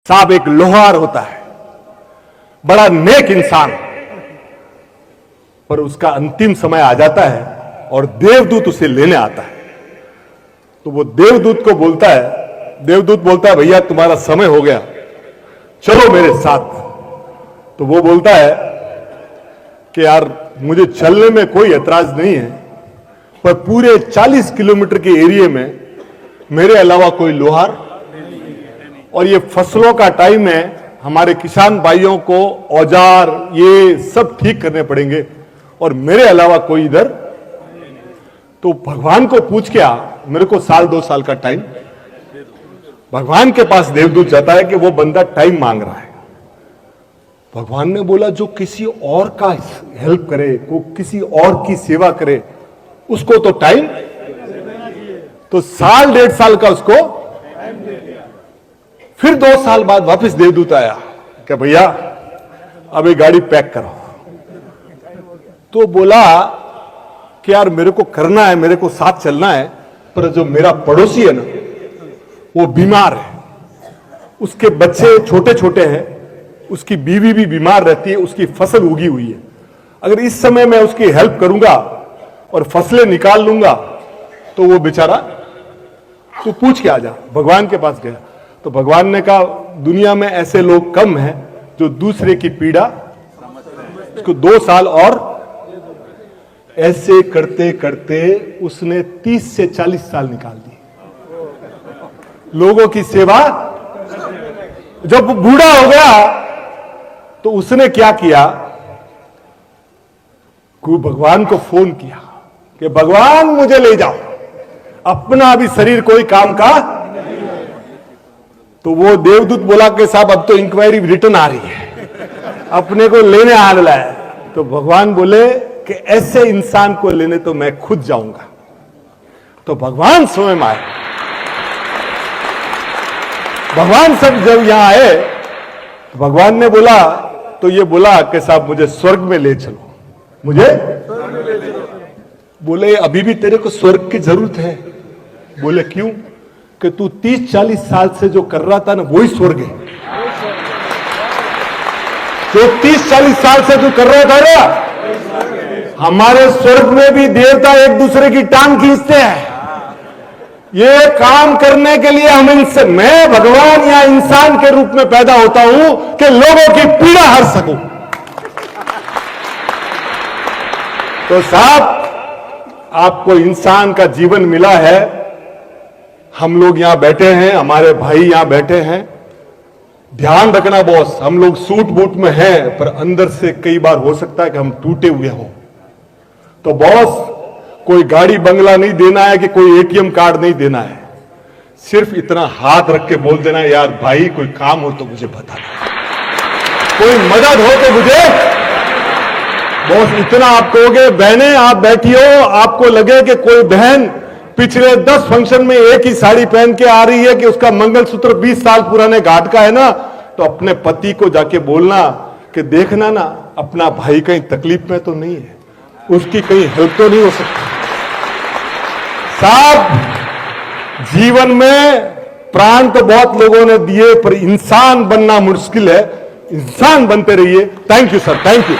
साहब एक लोहार होता है, बड़ा नेक इंसान, पर उसका अंतिम समय आ जाता है और देवदूत उसे लेने आता है। तो वो देवदूत को बोलता है, देवदूत बोलता है भैया तुम्हारा समय हो गया, चलो मेरे साथ। तो वो बोलता है कि यार मुझे चलने में कोई ऐतराज नहीं है, पर पूरे 40 किलोमीटर के एरिया में मेरे अलावा कोई लोहार, और ये फसलों का टाइम है, हमारे किसान भाइयों को औजार ये सब ठीक करने पड़ेंगे और मेरे अलावा कोई इधर। तो भगवान को पूछ के आ, मेरे को 1-2 साल का टाइम। भगवान के पास देवदूत जाता है कि वो बंदा टाइम मांग रहा है। भगवान ने बोला जो किसी और का हेल्प करे, को किसी और की सेवा करे, उसको तो टाइम। तो 1-1.5 साल का उसको। फिर 2 साल बाद वापस देवदूत आया कि भैया अब ये गाड़ी पैक करो। तो बोला कि यार मेरे को करना है, मेरे को साथ चलना है, पर जो मेरा पड़ोसी है ना वो बीमार है, उसके बच्चे छोटे छोटे हैं, उसकी बीवी भी बीमार रहती है, उसकी फसल उगी हुई है। अगर इस समय मैं उसकी हेल्प करूंगा और फसलें निकाल लूंगा तो वो बेचारा, तू पूछ के आ जा। भगवान के पास गया तो भगवान ने कहा दुनिया में ऐसे लोग कम हैं जो दूसरे की पीड़ा, उसको 2 साल। और ऐसे करते करते उसने 30 से 40 साल निकाल दिए लोगों की सेवा। जब बूढ़ा हो गया तो उसने क्या किया, भगवान को फोन किया कि भगवान मुझे ले जाओ, अपना अभी शरीर कोई काम का। तो वो देवदूत बोला कि साहब अब तो इंक्वायरी रिटर्न आ रही है, अपने को लेने आ रहा है। तो भगवान बोले कि ऐसे इंसान को लेने तो मैं खुद जाऊंगा। तो भगवान स्वयं आए। भगवान सब जब यहां आए तो भगवान ने बोला, तो ये बोला कि साहब मुझे स्वर्ग में ले चलो, मुझे। बोले अभी भी तेरे को स्वर्ग की जरूरत है। बोले क्यों? कि तू 30-40 साल से जो कर रहा था ना वही स्वर्ग है। जो 30-40 साल से तू कर रहा था ना, हमारे स्वर्ग में भी देवता एक दूसरे की टांग खींचते हैं। ये काम करने के लिए हम इनसे, मैं भगवान या इंसान के रूप में पैदा होता हूं कि लोगों की पीड़ा हर सकूं। तो साहब आपको इंसान का जीवन मिला है, हम लोग यहां बैठे हैं, हमारे भाई यहां बैठे हैं। ध्यान रखना बॉस, हम लोग सूट बूट में हैं, पर अंदर से कई बार हो सकता है कि हम टूटे हुए हों। तो बॉस कोई गाड़ी बंगला नहीं देना है कि कोई एटीएम कार्ड नहीं देना है, सिर्फ इतना हाथ रख के बोल देना है यार भाई कोई काम हो तो मुझे बता दो, कोई मदद हो तो मुझे। बॉस इतना आप कहोगे, बहनें आप बैठी हो, आपको लगे कि कोई बहन पिछले 10 फंक्शन में एक ही साड़ी पहन के आ रही है कि उसका मंगलसूत्र 20 साल पुराने घाट का है ना, तो अपने पति को जाके बोलना कि देखना ना अपना भाई कहीं तकलीफ में तो नहीं है, उसकी कहीं हेल्प तो नहीं हो सकती। साहब जीवन में प्राण तो बहुत लोगों ने दिए, पर इंसान बनना मुश्किल है। इंसान बनते रहिए। Thank you sir, thank you.